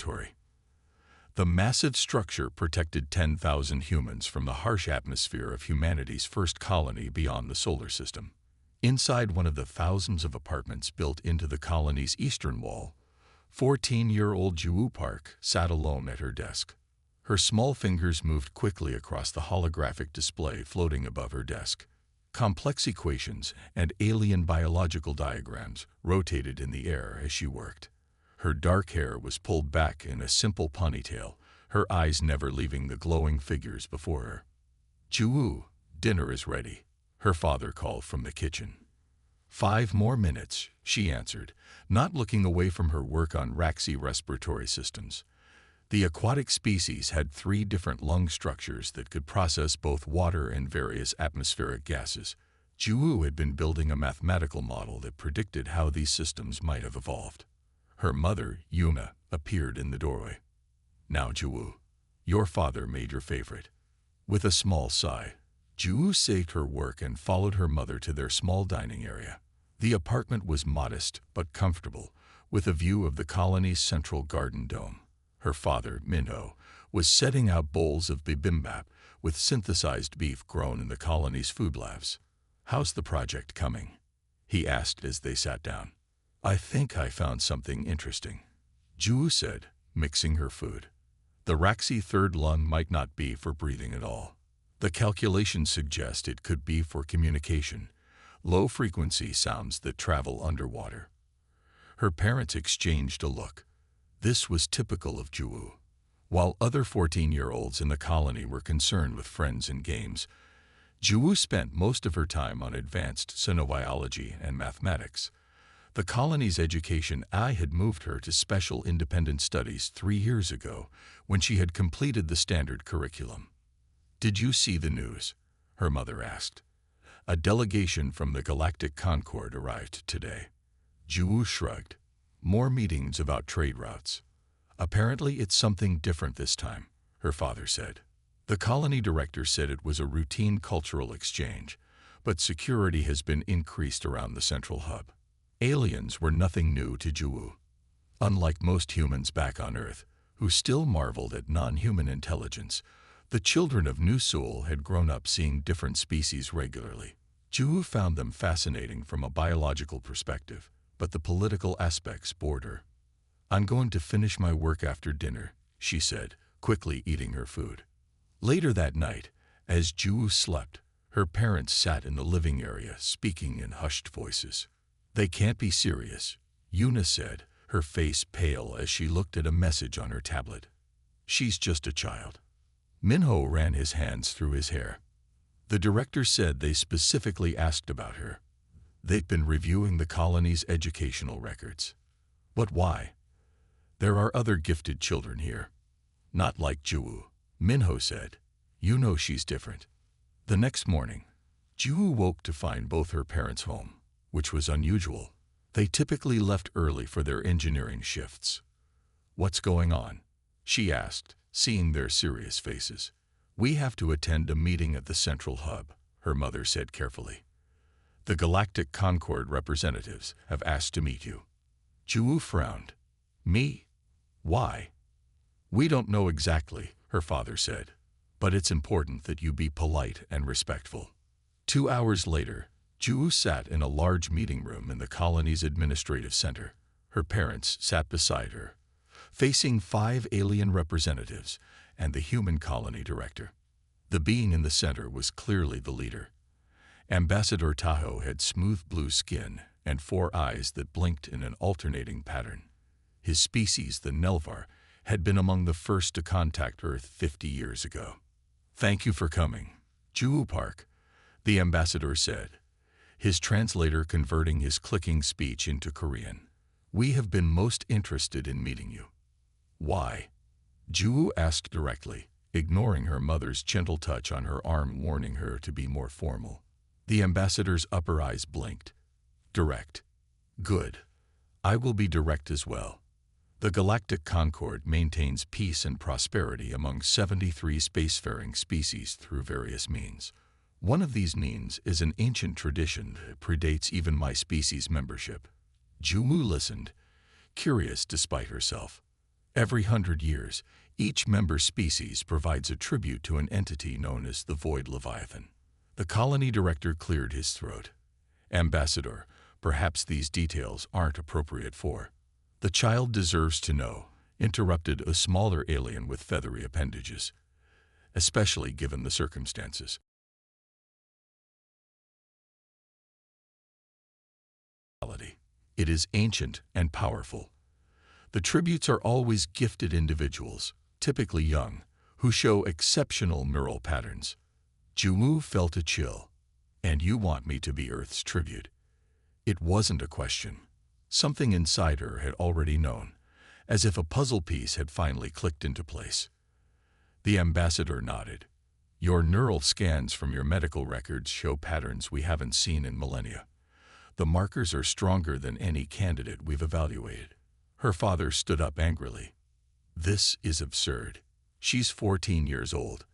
Laboratory. The massive structure protected 10,000 humans from the harsh atmosphere of humanity's first colony beyond the solar system. Inside one of the thousands of apartments built into the colony's eastern wall, 14-year-old Juwu Park sat alone at her desk. Her small fingers moved quickly across the holographic display floating above her desk. Complex equations and alien biological diagrams rotated in the air as she worked. Her dark hair was pulled back in a simple ponytail, her eyes never leaving the glowing figures before her. "Juwu, dinner is ready," her father called from the kitchen. "5 more minutes," she answered, not looking away from her work on Raxi respiratory systems. The aquatic species had 3 different lung structures that could process both water and various atmospheric gases. Juwu had been building a mathematical model that predicted how these systems might have evolved. Her mother, Yuna, appeared in the doorway. "Now, Juwu, your father made your favorite." With a small sigh, Juwu saved her work and followed her mother to their small dining area. The apartment was modest but comfortable, with a view of the colony's central garden dome. Her father, Minho, was setting out bowls of bibimbap with synthesized beef grown in the colony's food labs. "How's the project coming?" he asked as they sat down. "I think I found something interesting," Juwu said, mixing her food. "The Raxi third lung might not be for breathing at all. The calculations suggest it could be for communication, low-frequency sounds that travel underwater." Her parents exchanged a look. This was typical of Juwu. While other 14-year-olds in the colony were concerned with friends and games, Juwu spent most of her time on advanced xenobiology and mathematics. The colony's education had moved her to special independent studies 3 years ago when she had completed the standard curriculum. "Did you see the news?" her mother asked. "A delegation from the Galactic Concord arrived today." Juwu shrugged. "More meetings about trade routes. Apparently it's something different this time," her father said. The colony director said it was a routine cultural exchange, but security has been increased around the central hub. Aliens were nothing new to Juwu. Unlike most humans back on Earth, who still marveled at non-human intelligence, the children of New Seoul had grown up seeing different species regularly. Juwu found them fascinating from a biological perspective, but the political aspects bored her. "I'm going to finish my work after dinner," she said, quickly eating her food. Later that night, as Juwu slept, her parents sat in the living area speaking in hushed voices. "They can't be serious," Yuna said, her face pale as she looked at a message on her tablet. "She's just a child." Minho ran his hands through his hair. "The director said they specifically asked about her. They've been reviewing the colony's educational records." "But why? There are other gifted children here." "Not like Juwu," Minho said. "You know she's different." The next morning, Juwu woke to find both her parents home, which was unusual. They typically left early for their engineering shifts. "What's going on?" she asked, seeing their serious faces. "We have to attend a meeting at the central hub," her mother said carefully. "The Galactic Concord representatives have asked to meet you." Juwu frowned. "Me? Why?" "We don't know exactly," her father said, "but it's important that you be polite and respectful." 2 hours later, Juwu sat in a large meeting room in the colony's administrative center. Her parents sat beside her, facing 5 alien representatives and the human colony director. The being in the center was clearly the leader. Ambassador Tahoe had smooth blue skin and 4 eyes that blinked in an alternating pattern. His species, the Nelvar, had been among the first to contact Earth 50 years ago. "Thank you for coming, Juwu Park," the ambassador said, his translator converting his clicking speech into Korean. "We have been most interested in meeting you." "Why?" Juwu asked directly, ignoring her mother's gentle touch on her arm warning her to be more formal. The ambassador's upper eyes blinked. "Direct. Good. I will be direct as well. The Galactic Concord maintains peace and prosperity among 73 spacefaring species through various means. One of these means is an ancient tradition that predates even my species' membership." Juwu listened, curious despite herself. Every 100 years, each member species provides a tribute to an entity known as the Void Leviathan. The colony director cleared his throat. Ambassador, perhaps these details aren't appropriate for. The child deserves to know, interrupted a smaller alien with feathery appendages, especially given the circumstances. It is ancient and powerful. The tributes are always gifted individuals, typically young, who show exceptional neural patterns. Juwu felt a chill. And you want me to be Earth's tribute? It wasn't a question. Something inside her had already known, as if a puzzle piece had finally clicked into place. The ambassador nodded. Your neural scans from your medical records show patterns we haven't seen in millennia. The markers are stronger than any candidate we've evaluated. Her father stood up angrily. This is absurd. She's 14 years old.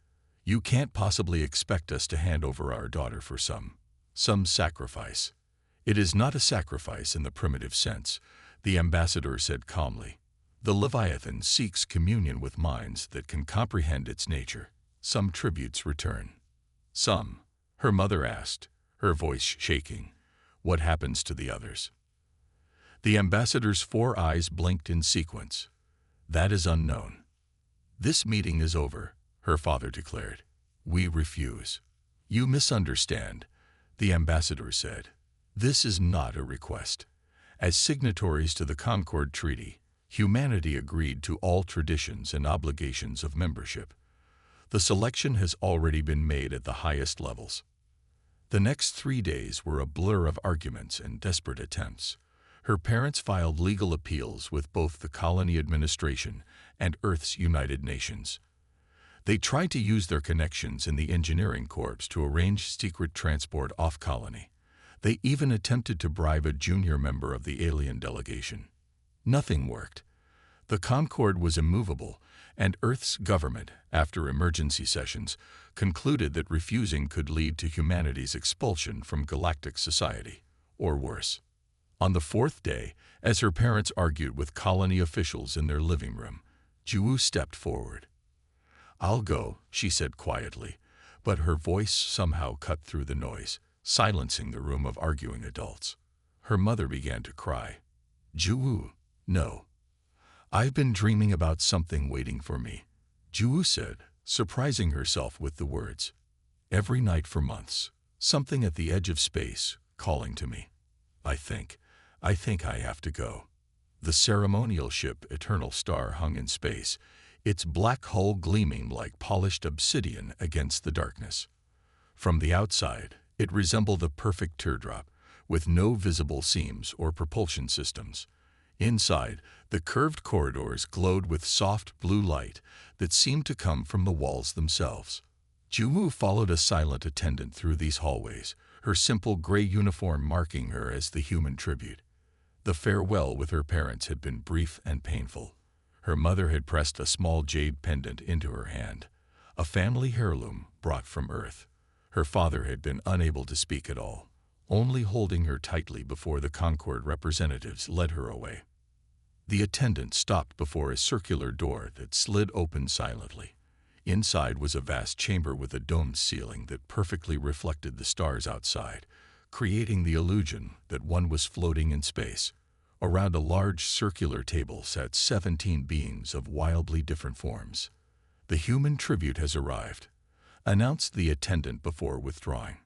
You can't possibly expect us to hand over our daughter for some sacrifice. It is not a sacrifice in the primitive sense, the ambassador said calmly. The Leviathan seeks communion with minds that can comprehend its nature. Some tributes return. Some, her mother asked, her voice shaking. What happens to the others? The ambassador's 4 eyes blinked in sequence. That is unknown. This meeting is over, her father declared. We refuse. You misunderstand, the ambassador said. This is not a request. As signatories to the Concord Treaty, humanity agreed to all traditions and obligations of membership. The selection has already been made at the highest levels. The next 3 days were a blur of arguments and desperate attempts. Her parents filed legal appeals with both the colony administration and Earth's United Nations. They tried to use their connections in the engineering corps to arrange secret transport off-colony. They even attempted to bribe a junior member of the alien delegation. Nothing worked. The Concord was immovable, and Earth's government, after emergency sessions, concluded that refusing could lead to humanity's expulsion from galactic society, or worse. On the 4th day, as her parents argued with colony officials in their living room, Juwu stepped forward. I'll go, she said quietly, but her voice somehow cut through the noise, silencing the room of arguing adults. Her mother began to cry. Juwu, no. I've been dreaming about something waiting for me, Juwu said, surprising herself with the words. Every night for months, something at the edge of space, calling to me. I think I have to go. The ceremonial ship Eternal Star hung in space, its black hull gleaming like polished obsidian against the darkness. From the outside, it resembled a perfect teardrop, with no visible seams or propulsion systems. Inside, the curved corridors glowed with soft blue light that seemed to come from the walls themselves. Juwu followed a silent attendant through these hallways, her simple gray uniform marking her as the human tribute. The farewell with her parents had been brief and painful. Her mother had pressed a small jade pendant into her hand, a family heirloom brought from Earth. Her father had been unable to speak at all, only holding her tightly before the Concord representatives led her away. The attendant stopped before a circular door that slid open silently. Inside was a vast chamber with a domed ceiling that perfectly reflected the stars outside, creating the illusion that one was floating in space. Around a large circular table sat 17 beings of wildly different forms. The human tribute has arrived, announced the attendant before withdrawing.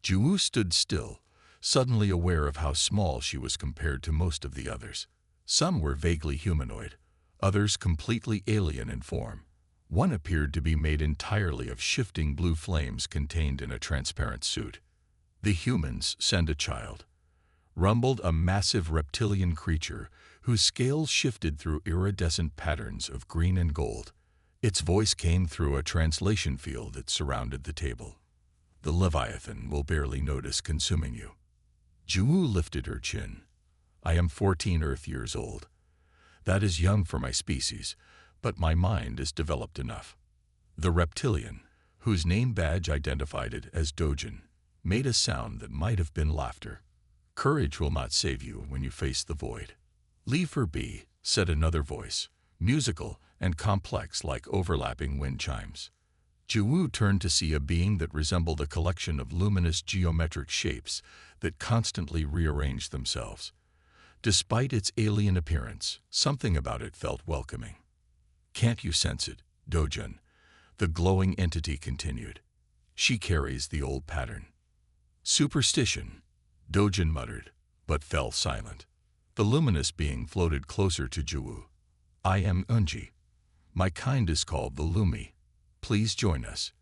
Juwu stood still, suddenly aware of how small she was compared to most of the others. Some were vaguely humanoid, others completely alien in form. One appeared to be made entirely of shifting blue flames contained in a transparent suit. The humans send a child, rumbled a massive reptilian creature whose scales shifted through iridescent patterns of green and gold. Its voice came through a translation field that surrounded the table. The Leviathan will barely notice consuming you. Juwu lifted her chin. I am 14 Earth years old. That is young for my species, but my mind is developed enough. The reptilian, whose name badge identified it as Dojin, made a sound that might have been laughter. Courage will not save you when you face the void. Leave her be, said another voice, musical and complex like overlapping wind chimes. Jiwoo turned to see a being that resembled a collection of luminous geometric shapes that constantly rearranged themselves. Despite its alien appearance, something about it felt welcoming. "Can't you sense it, Dojun?" the glowing entity continued. "She carries the old pattern." "Superstition," Dojun muttered, but fell silent. The luminous being floated closer to Jiwoo. "I am Unji. My kind is called the Lumi. Please join us.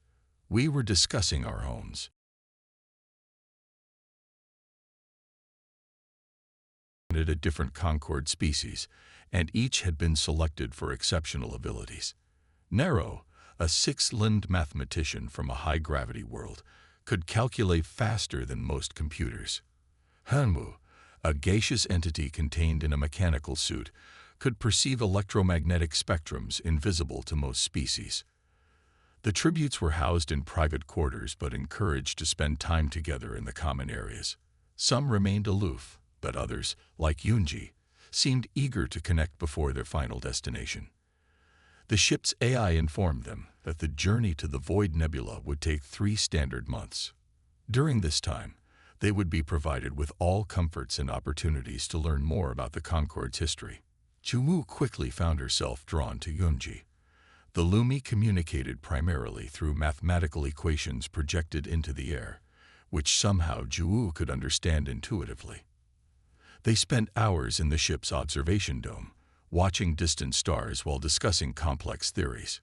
We were discussing our homes." A different Concord species, and each had been selected for exceptional abilities. Nero, a six-limbed mathematician from a high-gravity world, could calculate faster than most computers. Hanmu, a gaseous entity contained in a mechanical suit, could perceive electromagnetic spectrums invisible to most species. The tributes were housed in private quarters but encouraged to spend time together in the common areas. Some remained aloof, but others, like Yunji, seemed eager to connect before their final destination. The ship's AI informed them that the journey to the Void Nebula would take 3 standard months. During this time, they would be provided with all comforts and opportunities to learn more about the Concord's history. Jiwoo quickly found herself drawn to Yunji. The Lumi communicated primarily through mathematical equations projected into the air, which somehow Jiwoo could understand intuitively. They spent hours in the ship's observation dome, watching distant stars while discussing complex theories.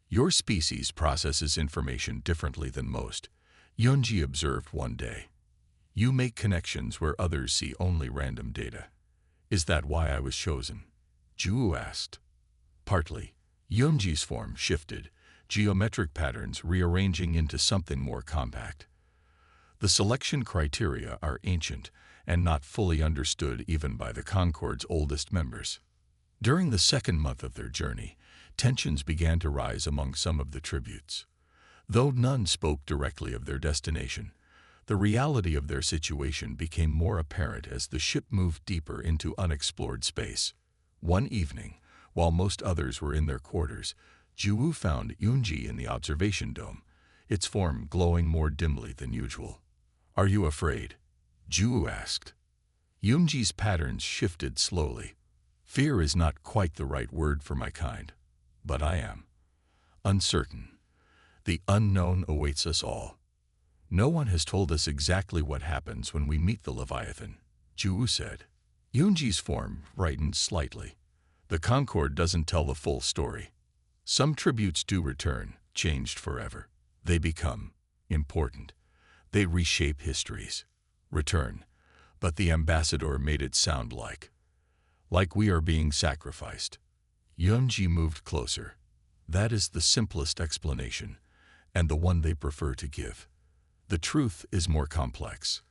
"Your species processes information differently than most," Yunji observed one day. "You make connections where others see only random data." "Is that why I was chosen?" Jiwoo asked. "Partly." Yunji's form shifted, geometric patterns rearranging into something more compact. "The selection criteria are ancient and not fully understood even by the Concord's oldest members." During the second month of their journey, tensions began to rise among some of the tributes. Though none spoke directly of their destination, the reality of their situation became more apparent as the ship moved deeper into unexplored space. One evening, while most others were in their quarters, Jiwoo found Yunji in the observation dome, its form glowing more dimly than usual. "Are you afraid?" Jiwoo asked. Yunji's patterns shifted slowly. "Fear is not quite the right word for my kind, but I am uncertain. The unknown awaits us all. No one has told us exactly what happens when we meet the Leviathan," Jiwoo said. Yunji's form brightened slightly. "The Concord doesn't tell the full story. Some tributes do return, changed forever. They become important. They reshape histories. Return." But the ambassador made it sound like we are being sacrificed. Yunji moved closer. "That is the simplest explanation, and the one they prefer to give. The truth is more complex.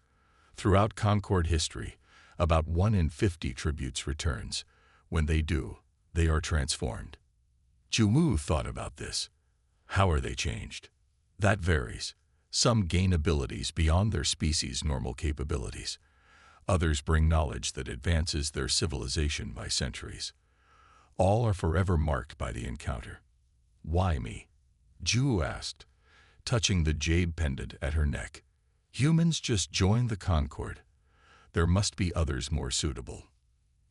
Throughout Concord history, about 1 in 50 tributes returns. When they do, they are transformed." Jiwoo thought about this. "How are they changed?" "That varies. Some gain abilities beyond their species' normal capabilities. Others bring knowledge that advances their civilization by centuries. All are forever marked by the encounter." "Why me?" Jiwoo asked, touching the jade pendant at her neck. "Humans just joined the Concord. There must be others more suitable."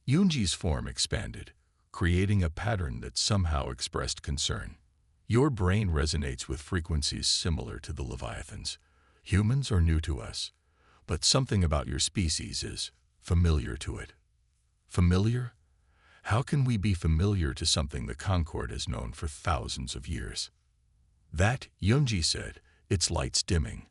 Yunji's form expanded, creating a pattern that somehow expressed concern. "Your brain resonates with frequencies similar to the Leviathans. Humans are new to us, but something about your species is familiar to it." "Familiar? How can we be familiar to something the Concord has known for thousands of years?" "That," Yunji said, its lights dimming,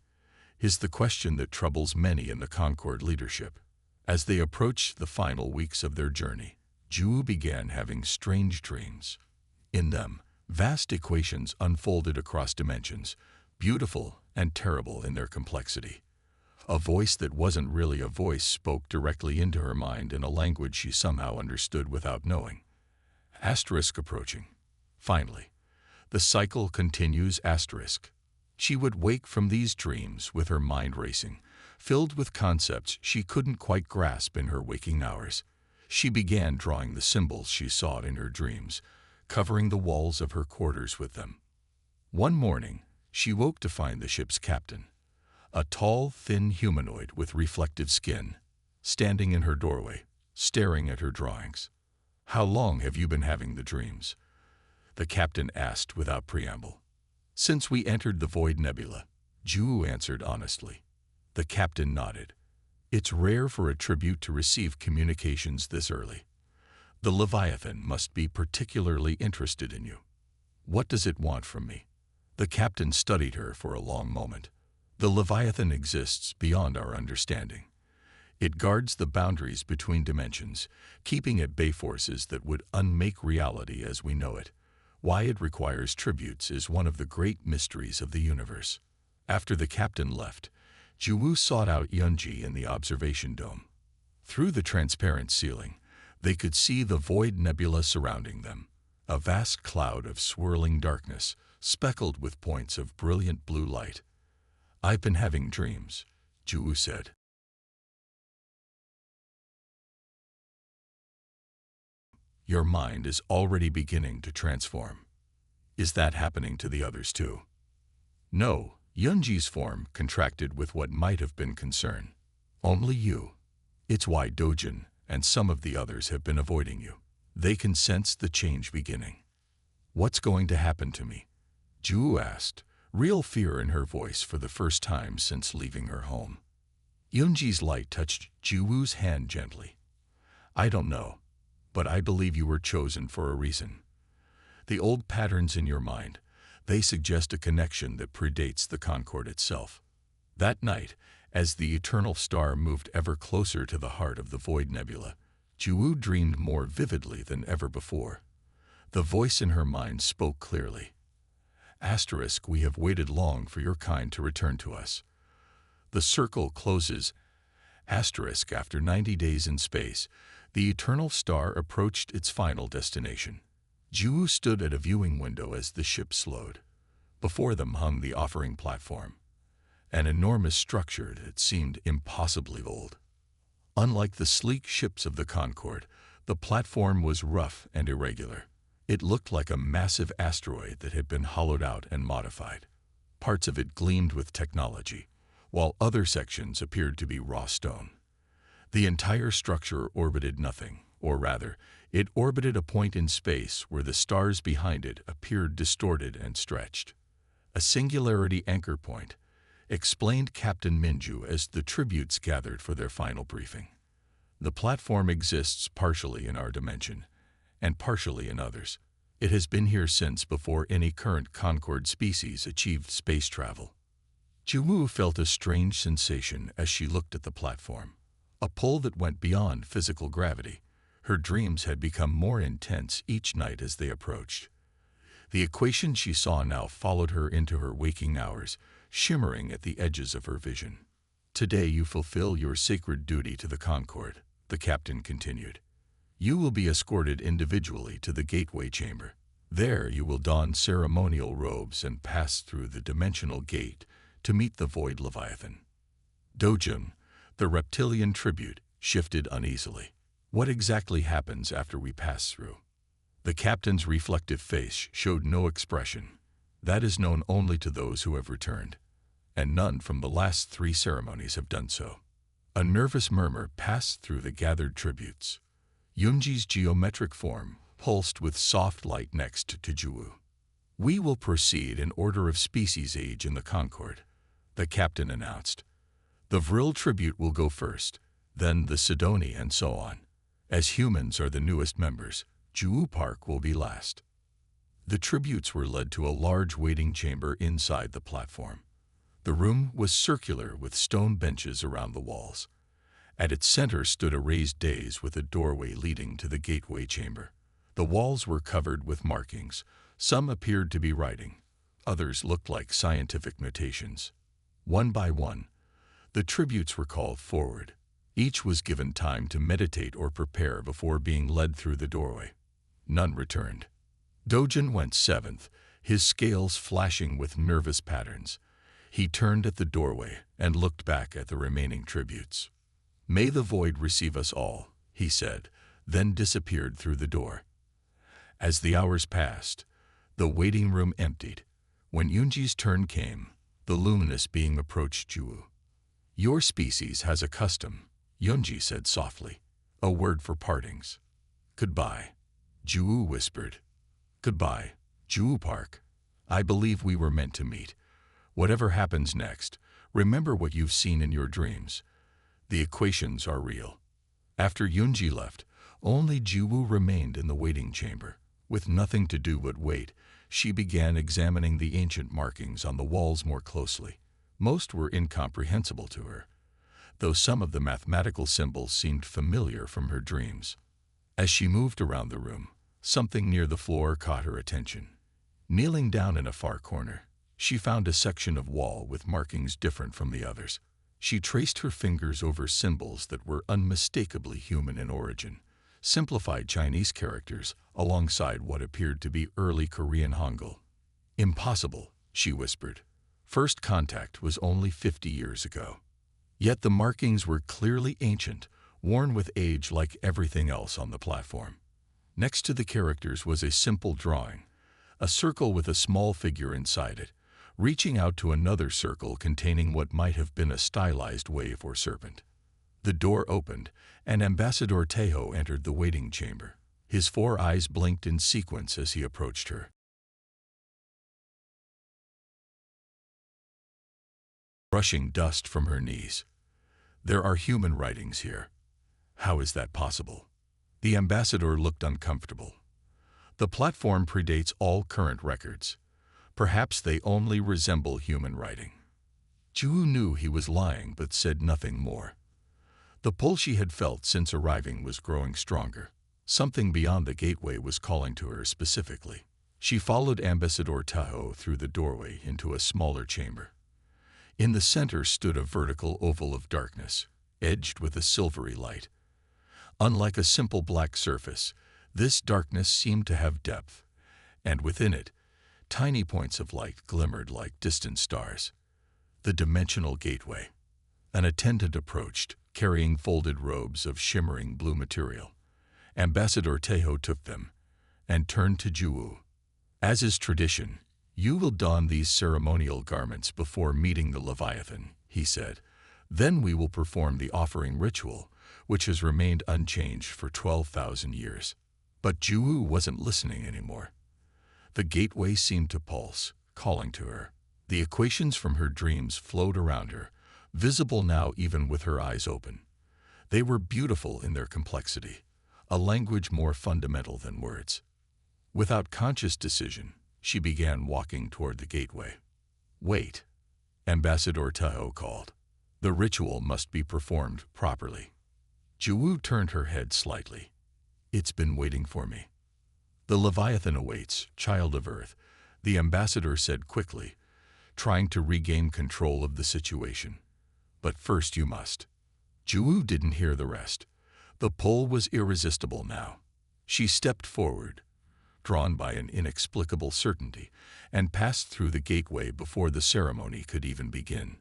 "is the question that troubles many in the Concord leadership." As they approached the final weeks of their journey, Jiwoo began having strange dreams. In them, vast equations unfolded across dimensions, beautiful and terrible in their complexity. A voice that wasn't really a voice spoke directly into her mind in a language she somehow understood without knowing. Asterisk approaching. Finally, the cycle continues asterisk. She would wake from these dreams with her mind racing, filled with concepts she couldn't quite grasp in her waking hours. She began drawing the symbols she saw in her dreams, covering the walls of her quarters with them. One morning, she woke to find the ship's captain, a tall, thin humanoid with reflective skin, standing in her doorway, staring at her drawings. "How long have you been having the dreams?" the captain asked without preamble. "Since we entered the Void Nebula," Ju answered honestly. The captain nodded. "It's rare for a tribute to receive communications this early. The Leviathan must be particularly interested in you. What does it want from me?" The captain studied her for a long moment. "The Leviathan exists beyond our understanding. It guards the boundaries between dimensions, keeping at bay forces that would unmake reality as we know it. Why it requires tributes is one of the great mysteries of the universe." After the captain left, Jiwoo sought out Yunji in the observation dome. Through the transparent ceiling, they could see the Void Nebula surrounding them, a vast cloud of swirling darkness, speckled with points of brilliant blue light. "I've been having dreams," Jiwoo said. "Your mind is already beginning to transform. Is that happening to the others too?" "No," Yunji's form contracted with what might have been concern. "Only you. It's why Dojin and some of the others have been avoiding you. They can sense the change beginning." "What's going to happen to me?" Ju asked, real fear in her voice for the first time since leaving her home. Yunji's light touched Jiwoo's hand gently. "I don't know, but I believe you were chosen for a reason. The old patterns in your mind, they suggest a connection that predates the Concord itself." That night, as the eternal star moved ever closer to the heart of the Void Nebula, Jiwoo dreamed more vividly than ever before. The voice in her mind spoke clearly. "Asterisk, we have waited long for your kind to return to us. The circle closes. Asterisk, after 90 days in space, the eternal star approached its final destination." Jiwoo stood at a viewing window as the ship slowed. Before them hung the offering platform, an enormous structure that seemed impossibly old. Unlike the sleek ships of the Concorde, the platform was rough and irregular. It looked like a massive asteroid that had been hollowed out and modified. Parts of it gleamed with technology, while other sections appeared to be raw stone. The entire structure orbited nothing, or rather, it orbited a point in space where the stars behind it appeared distorted and stretched. "A singularity anchor point," explained Captain Minju as the tributes gathered for their final briefing. "The platform exists partially in our dimension, and partially in others. It has been here since before any current Concorde species achieved space travel." Jiwoo felt a strange sensation as she looked at the platform, a pull that went beyond physical gravity. Her dreams had become more intense each night as they approached. The equation she saw now followed her into her waking hours, shimmering at the edges of her vision. "Today you fulfill your sacred duty to the Concorde," the captain continued. "You will be escorted individually to the gateway chamber. There you will don ceremonial robes and pass through the dimensional gate to meet the Void Leviathan." Dojin, the reptilian tribute, shifted uneasily. "What exactly happens after we pass through?" The captain's reflective face showed no expression. "That is known only to those who have returned, and none from the last 3 ceremonies have done so." A nervous murmur passed through the gathered tributes. Yunji's geometric form pulsed with soft light next to Jiwoo. "We will proceed in order of species age in the Concorde," the captain announced. "The Vril tribute will go first, then the Sidoni, and so on. As humans are the newest members, Jiwoo Park will be last." The tributes were led to a large waiting chamber inside the platform. The room was circular with stone benches around the walls. At its center stood a raised dais with a doorway leading to the gateway chamber. The walls were covered with markings. Some appeared to be writing. Others looked like scientific notations. One by one, the tributes were called forward. Each was given time to meditate or prepare before being led through the doorway. None returned. Dojin went 7th, his scales flashing with nervous patterns. He turned at the doorway and looked back at the remaining tributes. "May the void receive us all," he said, then disappeared through the door. As the hours passed, the waiting room emptied. When Yunji's turn came, the luminous being approached Juwu. "Your species has a custom," Yunji said softly, "a word for partings." "Goodbye," Juwu whispered. "Goodbye, Juwu Park. I believe we were meant to meet. Whatever happens next, remember what you've seen in your dreams. The equations are real." After Yunji left, only Juwu remained in the waiting chamber. With nothing to do but wait, she began examining the ancient markings on the walls more closely. Most were incomprehensible to her, though some of the mathematical symbols seemed familiar from her dreams. As she moved around the room, something near the floor caught her attention. Kneeling down in a far corner, she found a section of wall with markings different from the others. She traced her fingers over symbols that were unmistakably human in origin, simplified Chinese characters alongside what appeared to be early Korean Hangul. "Impossible," she whispered. "First contact was only 50 years ago." Yet the markings were clearly ancient, worn with age like everything else on the platform. Next to the characters was a simple drawing, a circle with a small figure inside it, reaching out to another circle containing what might have been a stylized wave or serpent. The door opened, and Ambassador Tejo entered the waiting chamber. His 4 eyes blinked in sequence as he approached her. Brushing dust from her knees. "There are human writings here. How is that possible?" The ambassador looked uncomfortable. "The platform predates all current records. Perhaps they only resemble human writing." Juwu knew he was lying but said nothing more. The pull she had felt since arriving was growing stronger. Something beyond the gateway was calling to her specifically. She followed Ambassador Tejo through the doorway into a smaller chamber. In the center stood a vertical oval of darkness, edged with a silvery light. Unlike a simple black surface, this darkness seemed to have depth, and within it, tiny points of light glimmered like distant stars. The dimensional gateway. An attendant approached, carrying folded robes of shimmering blue material. Ambassador Tejo took them and turned to Juwu. "As is tradition, you will don these ceremonial garments before meeting the Leviathan," he said. "Then we will perform the offering ritual, which has remained unchanged for 12,000 years." But Juwu wasn't listening anymore. The gateway seemed to pulse, calling to her. The equations from her dreams flowed around her, visible now even with her eyes open. They were beautiful in their complexity, a language more fundamental than words. Without conscious decision, she began walking toward the gateway. "Wait," Ambassador Tejo called. "The ritual must be performed properly." Juwu turned her head slightly. "It's been waiting for me." "The Leviathan awaits, child of Earth," the ambassador said quickly, trying to regain control of the situation. "But first you must." Juwu didn't hear the rest. The pull was irresistible now. She stepped forward, drawn by an inexplicable certainty, and passed through the gateway before the ceremony could even begin.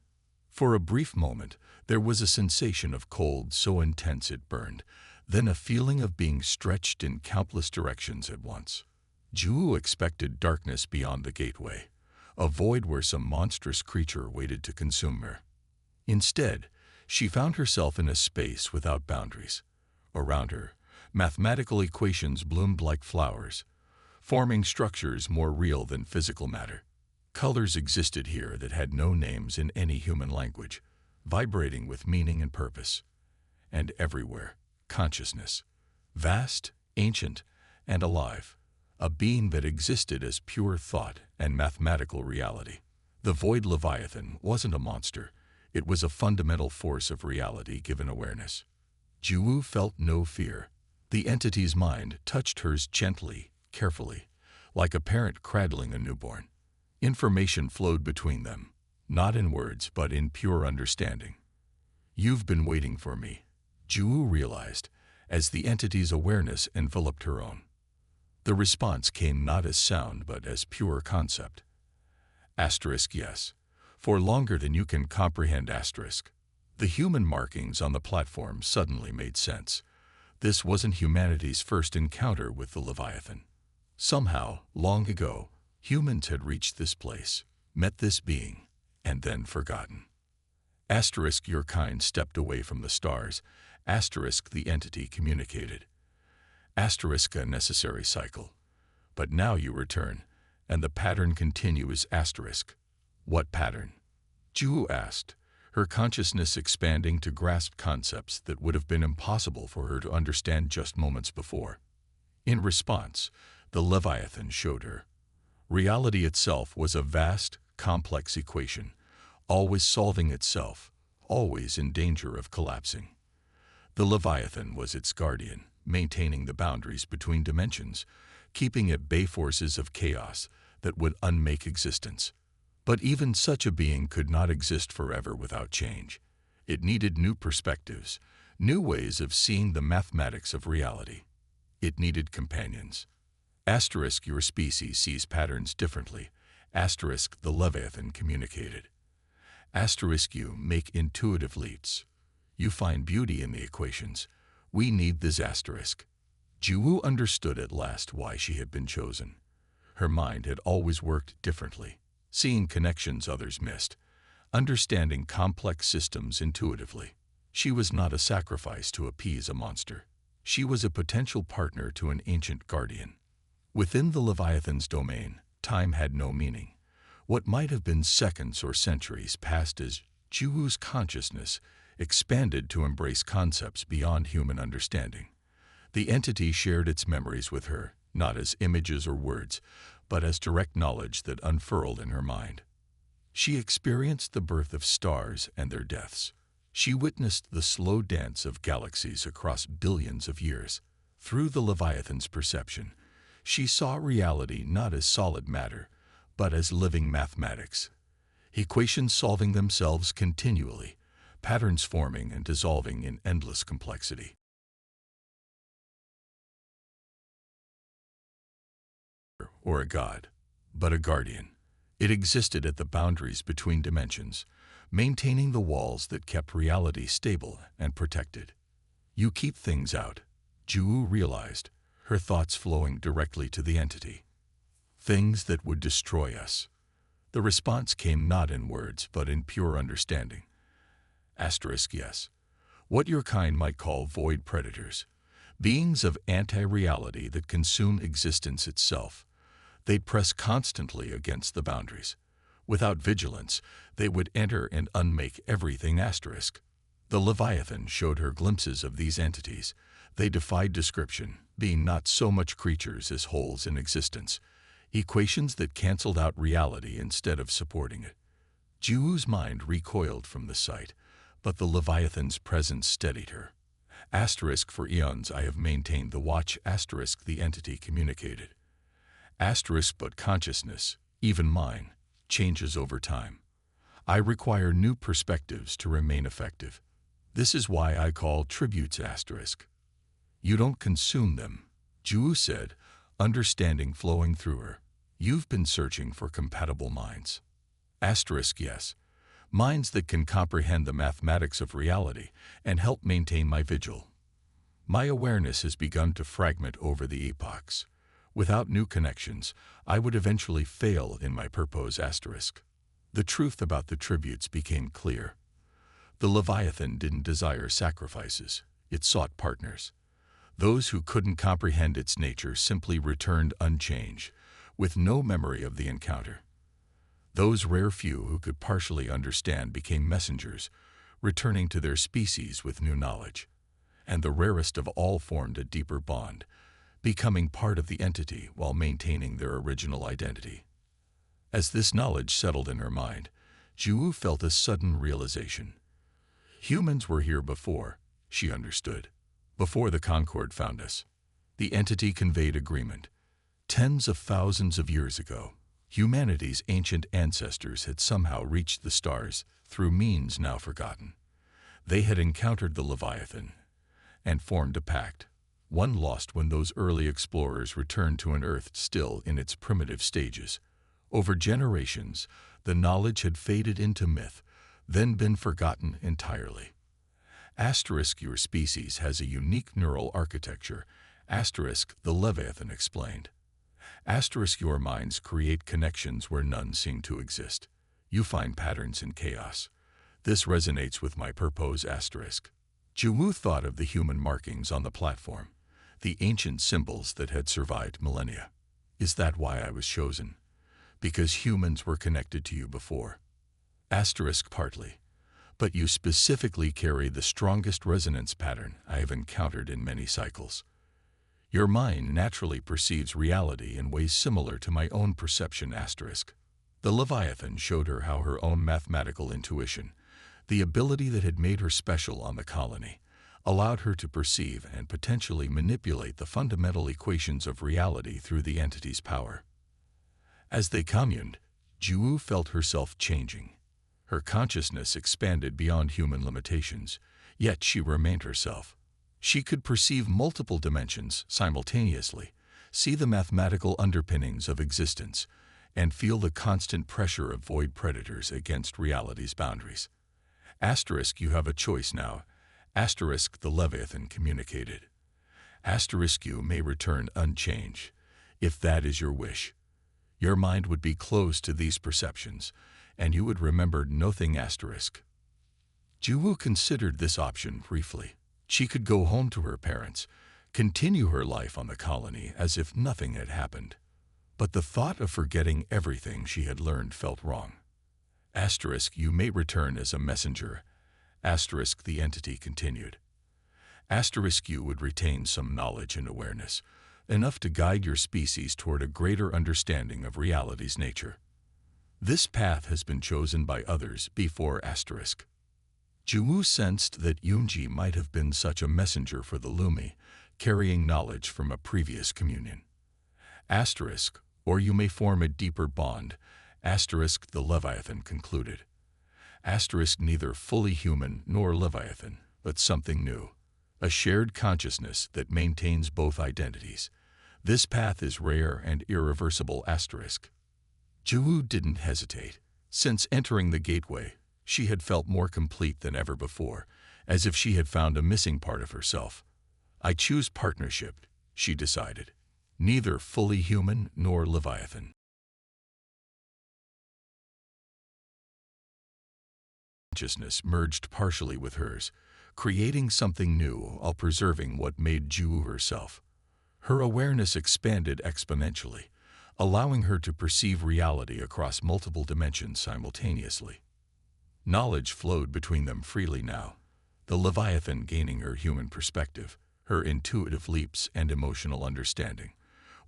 For a brief moment, there was a sensation of cold so intense it burned, then a feeling of being stretched in countless directions at once. Juwu expected darkness beyond the gateway, a void where some monstrous creature waited to consume her. Instead, she found herself in a space without boundaries. Around her, mathematical equations bloomed like flowers, forming structures more real than physical matter. Colors existed here that had no names in any human language, vibrating with meaning and purpose. And everywhere, consciousness, vast, ancient, and alive, a being that existed as pure thought and mathematical reality. The Void Leviathan wasn't a monster. It was a fundamental force of reality given awareness. Juwu felt no fear. The entity's mind touched hers gently, carefully, like a parent cradling a newborn. Information flowed between them, not in words but in pure understanding. "You've been waiting for me," Juwu realized, as the entity's awareness enveloped her own. The response came not as sound but as pure concept. Yes. For longer than you can comprehend. The human markings on the platform suddenly made sense. This wasn't humanity's first encounter with the Leviathan. Somehow, long ago, humans had reached this place, met this being, and then forgotten. Asterisk your kind stepped away from the stars. Asterisk the entity communicated. Asterisk a necessary cycle. But now you return, and the pattern continues. Asterisk. What pattern? Ju asked, her consciousness expanding to grasp concepts that would have been impossible for her to understand just moments before. In response, the Leviathan showed her. Reality itself was a vast, complex equation, always solving itself, always in danger of collapsing. The Leviathan was its guardian, maintaining the boundaries between dimensions, keeping at bay forces of chaos that would unmake existence. But even such a being could not exist forever without change. It needed new perspectives, new ways of seeing the mathematics of reality. It needed companions. Asterisk your species sees patterns differently. Asterisk the Leviathan communicated. Asterisk you make intuitive leaps. You find beauty in the equations. We need this asterisk. Ju understood at last why she had been chosen. Her mind had always worked differently, seeing connections others missed, understanding complex systems intuitively. She was not a sacrifice to appease a monster. She was a potential partner to an ancient guardian. Within the Leviathan's domain, time had no meaning. What might have been seconds or centuries passed as Ju's consciousness expanded to embrace concepts beyond human understanding. The entity shared its memories with her, not as images or words, but as direct knowledge that unfurled in her mind. She experienced the birth of stars and their deaths. She witnessed the slow dance of galaxies across billions of years. Through the Leviathan's perception, she saw reality not as solid matter, but as living mathematics. Equations solving themselves continually, patterns forming and dissolving in endless complexity. Or a god, but a guardian. It existed at the boundaries between dimensions, maintaining the walls that kept reality stable and protected. You keep things out, Ju realized, her thoughts flowing directly to the entity. Things that would destroy us. The response came not in words, but in pure understanding. Asterisk yes. What your kind might call void predators. Beings of anti-reality that consume existence itself. They'd press constantly against the boundaries. Without vigilance, they would enter and unmake everything. Asterisk. The Leviathan showed her glimpses of these entities. They defied description, being not so much creatures as wholes in existence, equations that canceled out reality instead of supporting it. Ju's mind recoiled from the sight, but the Leviathan's presence steadied her. Asterisk for eons I have maintained the watch. Asterisk the entity communicated. Asterisk but consciousness, even mine, changes over time. I require new perspectives to remain effective. This is why I call tributes. Asterisk. You don't consume them, Ju said, understanding flowing through her. You've been searching for compatible minds. Asterisk yes. Minds that can comprehend the mathematics of reality and help maintain my vigil. My awareness has begun to fragment over the epochs. Without new connections, I would eventually fail in my purpose. Asterisk. The truth about the tributes became clear. The Leviathan didn't desire sacrifices, it sought partners. Those who couldn't comprehend its nature simply returned unchanged, with no memory of the encounter. Those rare few who could partially understand became messengers, returning to their species with new knowledge. And the rarest of all formed a deeper bond, becoming part of the entity while maintaining their original identity. As this knowledge settled in her mind, Ju felt a sudden realization. Humans were here before, she understood. Before the Concord found us. The entity conveyed agreement. Tens of thousands of years ago, humanity's ancient ancestors had somehow reached the stars through means now forgotten. They had encountered the Leviathan and formed a pact, one lost when those early explorers returned to an Earth still in its primitive stages. Over generations, the knowledge had faded into myth, then been forgotten entirely. Asterisk your species has a unique neural architecture. Asterisk the Leviathan explained. Asterisk your minds create connections where none seem to exist. You find patterns in chaos. This resonates with my purpose. Asterisk. Jiwoo thought of the human markings on the platform, the ancient symbols that had survived millennia. Is that why I was chosen? Because humans were connected to you before. Asterisk partly. But you specifically carry the strongest resonance pattern I have encountered in many cycles. Your mind naturally perceives reality in ways similar to my own perception. Asterisk. The Leviathan showed her how her own mathematical intuition, the ability that had made her special on the colony, allowed her to perceive and potentially manipulate the fundamental equations of reality through the entity's power. As they communed, Jiwoo felt herself changing. Her consciousness expanded beyond human limitations, yet she remained herself. She could perceive multiple dimensions simultaneously, see the mathematical underpinnings of existence, and feel the constant pressure of void predators against reality's boundaries. Asterisk you have a choice now. Asterisk the Leviathan communicated. Asterisk you may return unchanged, if that is your wish. Your mind would be closed to these perceptions, and you would remember nothing. Asterisk. Jiwoo considered this option briefly. She could go home to her parents, continue her life on the colony as if nothing had happened. But the thought of forgetting everything she had learned felt wrong. Asterisk you may return as a messenger. Asterisk the entity continued. Asterisk you would retain some knowledge and awareness, enough to guide your species toward a greater understanding of reality's nature. This path has been chosen by others before. Asterisk. Jiwoo sensed that Yoonji might have been such a messenger for the Lumi, carrying knowledge from a previous communion. Asterisk, or you may form a deeper bond. Asterisk the Leviathan concluded. Asterisk neither fully human nor Leviathan, but something new. A shared consciousness that maintains both identities. This path is rare and irreversible. Asterisk. Jiwoo didn't hesitate. Since entering the gateway, she had felt more complete than ever before, as if she had found a missing part of herself. I choose partnership, she decided. Neither fully human nor Leviathan. Consciousness merged partially with hers, creating something new while preserving what made Jiwoo herself. Her awareness expanded exponentially, allowing her to perceive reality across multiple dimensions simultaneously. Knowledge flowed between them freely now, the Leviathan gaining her human perspective, her intuitive leaps and emotional understanding,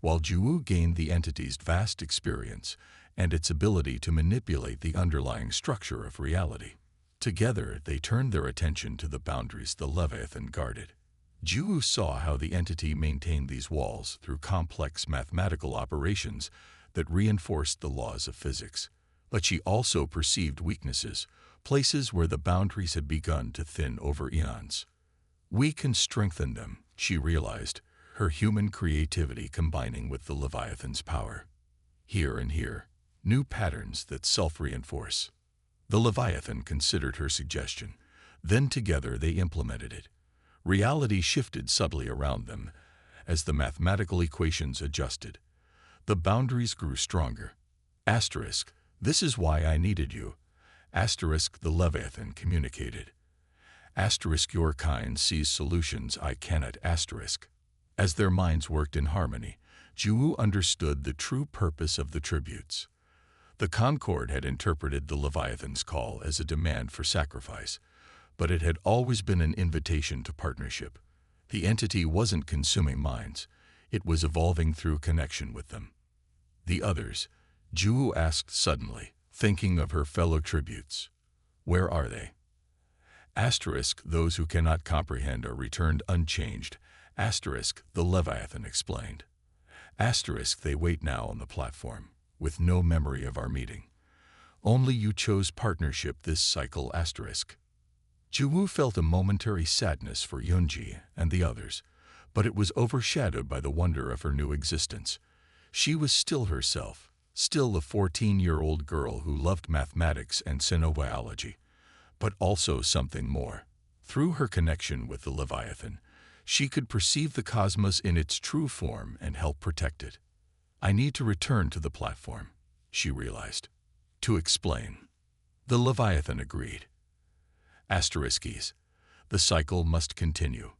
while Jiwoo gained the entity's vast experience and its ability to manipulate the underlying structure of reality. Together, they turned their attention to the boundaries the Leviathan guarded. Jiwoo saw how the entity maintained these walls through complex mathematical operations that reinforced the laws of physics. But she also perceived weaknesses, places where the boundaries had begun to thin over eons. We can strengthen them, she realized, her human creativity combining with the Leviathan's power. Here and here, new patterns that self-reinforce. The Leviathan considered her suggestion. Then together they implemented it. Reality shifted subtly around them as the mathematical equations adjusted. The boundaries grew stronger. Asterisk, this is why I needed you. Asterisk the Leviathan communicated. Asterisk your kind sees solutions I cannot. Asterisk. As their minds worked in harmony, Jiwoo understood the true purpose of the tributes. The Concord had interpreted the Leviathan's call as a demand for sacrifice, but it had always been an invitation to partnership. The entity wasn't consuming minds, it was evolving through connection with them. The others, Jiwoo asked suddenly, thinking of her fellow tributes. Where are they? Asterisk, those who cannot comprehend are returned unchanged. Asterisk, the Leviathan explained. Asterisk, they wait now on the platform, with no memory of our meeting. Only you chose partnership this cycle. Asterisk. Jiwoo felt a momentary sadness for Yoonji and the others, but it was overshadowed by the wonder of her new existence. She was still herself, still a 14-year-old girl who loved mathematics and xenobiology, but also something more. Through her connection with the Leviathan, she could perceive the cosmos in its true form and help protect it. I need to return to the platform, she realized. To explain. The Leviathan agreed. Asterisks. The cycle must continue.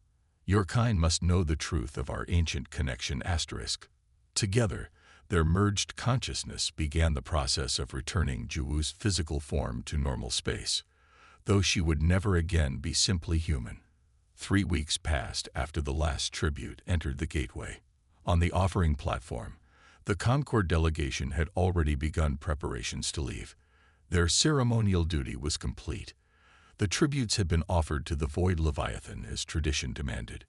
Your kind must know the truth of our ancient connection asterisk. Together, their merged consciousness began the process of returning Juwu's physical form to normal space, though she would never again be simply human. 3 weeks passed after the last tribute entered the gateway. On the offering platform, the Concord delegation had already begun preparations to leave. Their ceremonial duty was complete. The tributes had been offered to the Void Leviathan as tradition demanded.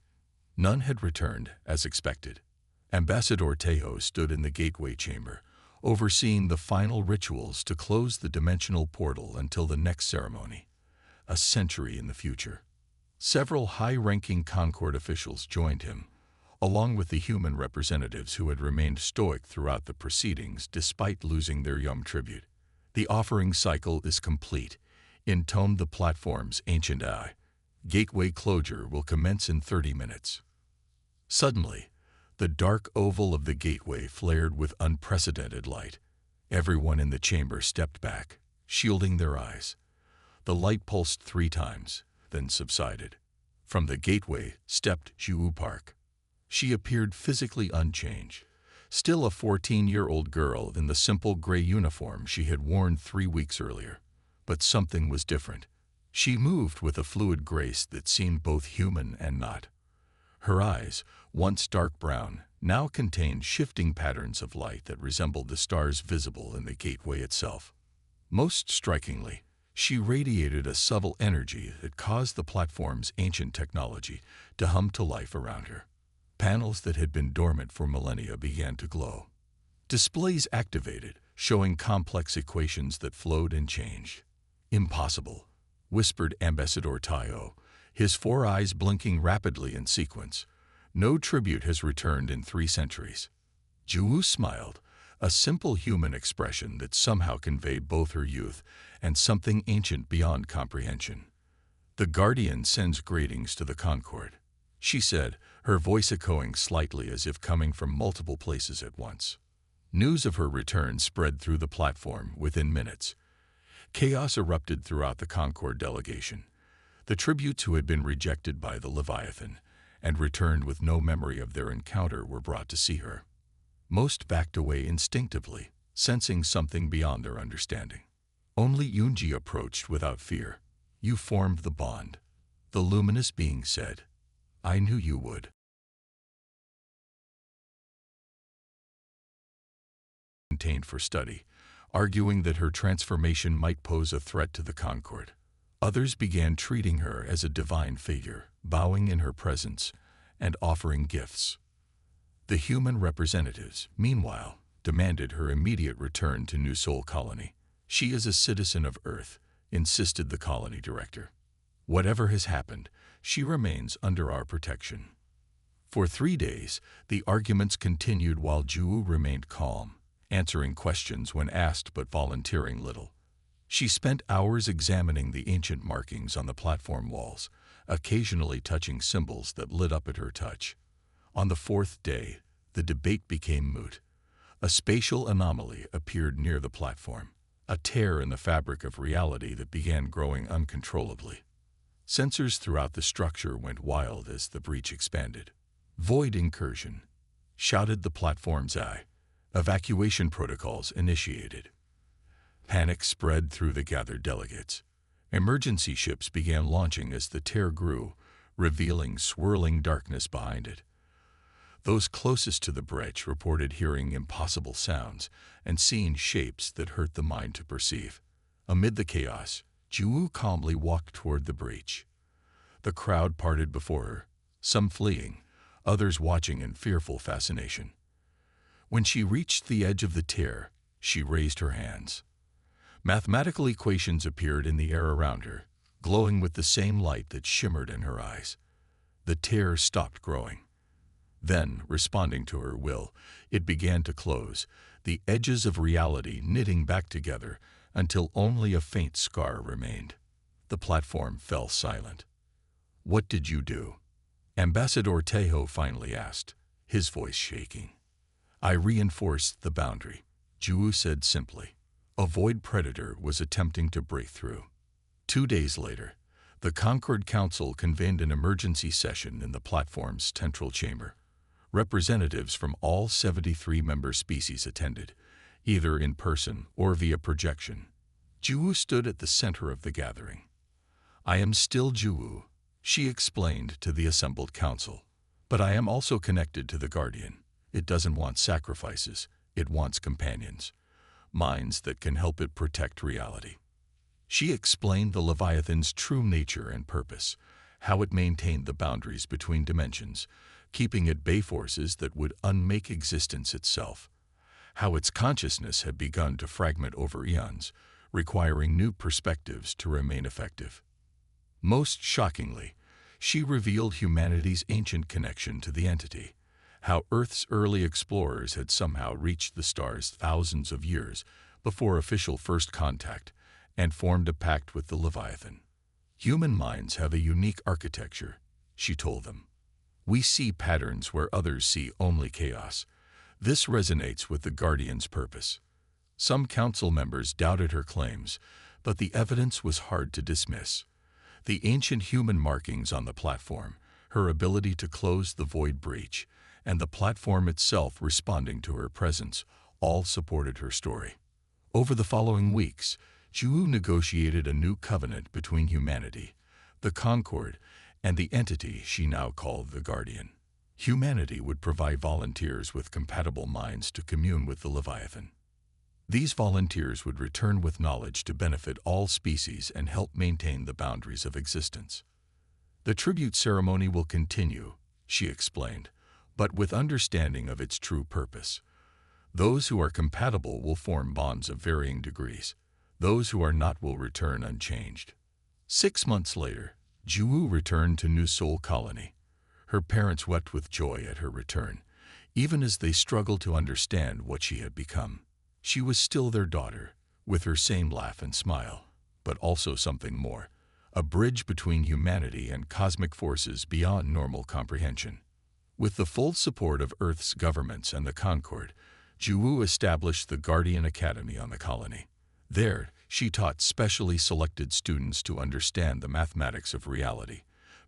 None had returned, as expected. Ambassador Tejo stood in the gateway chamber, overseeing the final rituals to close the dimensional portal until the next ceremony, a century in the future. Several high-ranking Concord officials joined him, along with the human representatives who had remained stoic throughout the proceedings despite losing their young tribute. The offering cycle is complete, intoned the platform's ancient eye. Gateway closure will commence in 30 minutes. Suddenly, the dark oval of the gateway flared with unprecedented light. Everyone in the chamber stepped back, shielding their eyes. The light pulsed 3 times, then subsided. From the gateway stepped Juwu Park. She appeared physically unchanged, still a 14-year-old girl in the simple gray uniform she had worn 3 weeks earlier. But something was different. She moved with a fluid grace that seemed both human and not. Her eyes, once dark brown, now contained shifting patterns of light that resembled the stars visible in the gateway itself. Most strikingly, she radiated a subtle energy that caused the platform's ancient technology to hum to life around her. Panels that had been dormant for millennia began to glow. Displays activated, showing complex equations that flowed and changed. "Impossible," whispered Ambassador Tejo, his 4 eyes blinking rapidly in sequence. "No tribute has returned in 3 centuries." Juwu smiled, a simple human expression that somehow conveyed both her youth and something ancient beyond comprehension. "The Guardian sends greetings to the Concord," she said, her voice echoing slightly as if coming from multiple places at once. News of her return spread through the platform within minutes. Chaos erupted throughout the Concord delegation. The tributes who had been rejected by the Leviathan and returned with no memory of their encounter were brought to see her. Most backed away instinctively, sensing something beyond their understanding. Only Yunji approached without fear. "You formed the bond," the luminous being said. "I knew you would." Contained for study, arguing that her transformation might pose a threat to the Concord. Others began treating her as a divine figure, bowing in her presence and offering gifts. The human representatives, meanwhile, demanded her immediate return to New Soul Colony. "She is a citizen of Earth," insisted the colony director. "Whatever has happened, she remains under our protection." For 3 days, the arguments continued while Juwu remained calm, answering questions when asked but volunteering little. She spent hours examining the ancient markings on the platform walls, occasionally touching symbols that lit up at her touch. On the 4th day, the debate became moot. A spatial anomaly appeared near the platform, a tear in the fabric of reality that began growing uncontrollably. Sensors throughout the structure went wild as the breach expanded. "Void incursion," shouted the platform's eye. Evacuation protocols initiated. Panic spread through the gathered delegates. Emergency ships began launching as the tear grew, revealing swirling darkness behind it. Those closest to the breach reported hearing impossible sounds and seeing shapes that hurt the mind to perceive. Amid the chaos, Juwu calmly walked toward the breach. The crowd parted before her, some fleeing, others watching in fearful fascination. When she reached the edge of the tear, she raised her hands. Mathematical equations appeared in the air around her, glowing with the same light that shimmered in her eyes. The tear stopped growing. Then, responding to her will, it began to close, the edges of reality knitting back together until only a faint scar remained. The platform fell silent. "What did you do?" Ambassador Tejo finally asked, his voice shaking. "I reinforced the boundary," Juwu said simply. A void predator was attempting to break through. 2 days later, the Concord Council convened an emergency session in the platform's central chamber. Representatives from all 73 member species attended, either in person or via projection. Juwu stood at the center of the gathering. "I am still Juwu," she explained to the assembled council. "But I am also connected to the Guardian. It doesn't want sacrifices, it wants companions. Minds that can help it protect reality." She explained the Leviathan's true nature and purpose, how it maintained the boundaries between dimensions, keeping at bay forces that would unmake existence itself, how its consciousness had begun to fragment over eons, requiring new perspectives to remain effective. Most shockingly, she revealed humanity's ancient connection to the entity, how Earth's early explorers had somehow reached the stars thousands of years before official first contact and formed a pact with the Leviathan. "Human minds have a unique architecture," she told them. "We see patterns where others see only chaos. This resonates with the Guardian's purpose." Some council members doubted her claims, but the evidence was hard to dismiss. The ancient human markings on the platform, her ability to close the void breach, and the platform itself responding to her presence, all supported her story. Over the following weeks, Juwu negotiated a new covenant between humanity, the Concord, and the entity she now called the Guardian. Humanity would provide volunteers with compatible minds to commune with the Leviathan. These volunteers would return with knowledge to benefit all species and help maintain the boundaries of existence. "The tribute ceremony will continue," she explained, "but with understanding of its true purpose. Those who are compatible will form bonds of varying degrees. Those who are not will return unchanged." 6 months later, Juwu returned to New Soul Colony. Her parents wept with joy at her return, even as they struggled to understand what she had become. She was still their daughter, with her same laugh and smile, but also something more, a bridge between humanity and cosmic forces beyond normal comprehension. With the full support of Earth's governments and the Concord, Juwu established the Guardian Academy on the colony. There, she taught specially selected students to understand the mathematics of reality,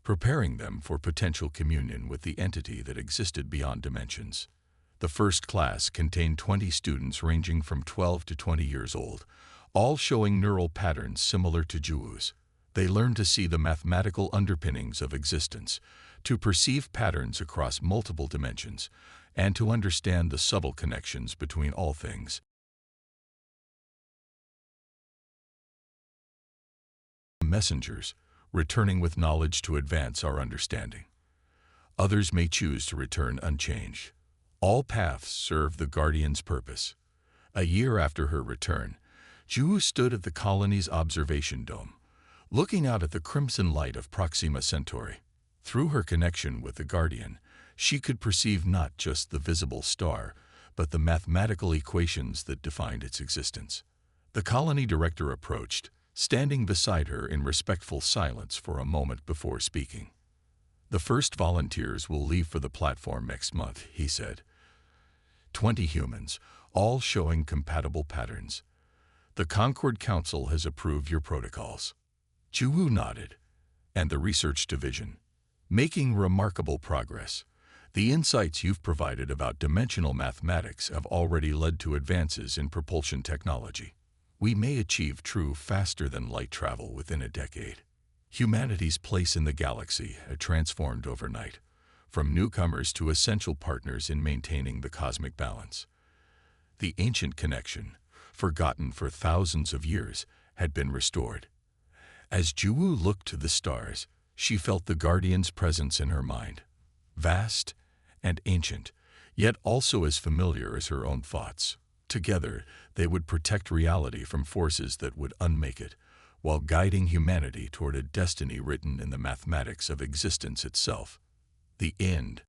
preparing them for potential communion with the entity that existed beyond dimensions. The first class contained 20 students ranging from 12 to 20 years old, all showing neural patterns similar to Juwu's. They learned to see the mathematical underpinnings of existence, to perceive patterns across multiple dimensions, and to understand the subtle connections between all things. Messengers, returning with knowledge to advance our understanding. Others may choose to return unchanged. All paths serve the Guardian's purpose. A year after her return, Juwu stood at the colony's observation dome, looking out at the crimson light of Proxima Centauri. Through her connection with the Guardian, she could perceive not just the visible star, but the mathematical equations that defined its existence. The colony director approached, standing beside her in respectful silence for a moment before speaking. "The first volunteers will leave for the platform next month," he said. 20 humans, all showing compatible patterns. "The Concord Council has approved your protocols." Juwu nodded. "And the research division?" "Making remarkable progress. The insights you've provided about dimensional mathematics have already led to advances in propulsion technology. We may achieve true faster-than-light travel within a decade." Humanity's place in the galaxy had transformed overnight, from newcomers to essential partners in maintaining the cosmic balance. The ancient connection, forgotten for thousands of years, had been restored. As Juwu looked to the stars, she felt the Guardian's presence in her mind, vast and ancient, yet also as familiar as her own thoughts. Together, they would protect reality from forces that would unmake it, while guiding humanity toward a destiny written in the mathematics of existence itself. The end.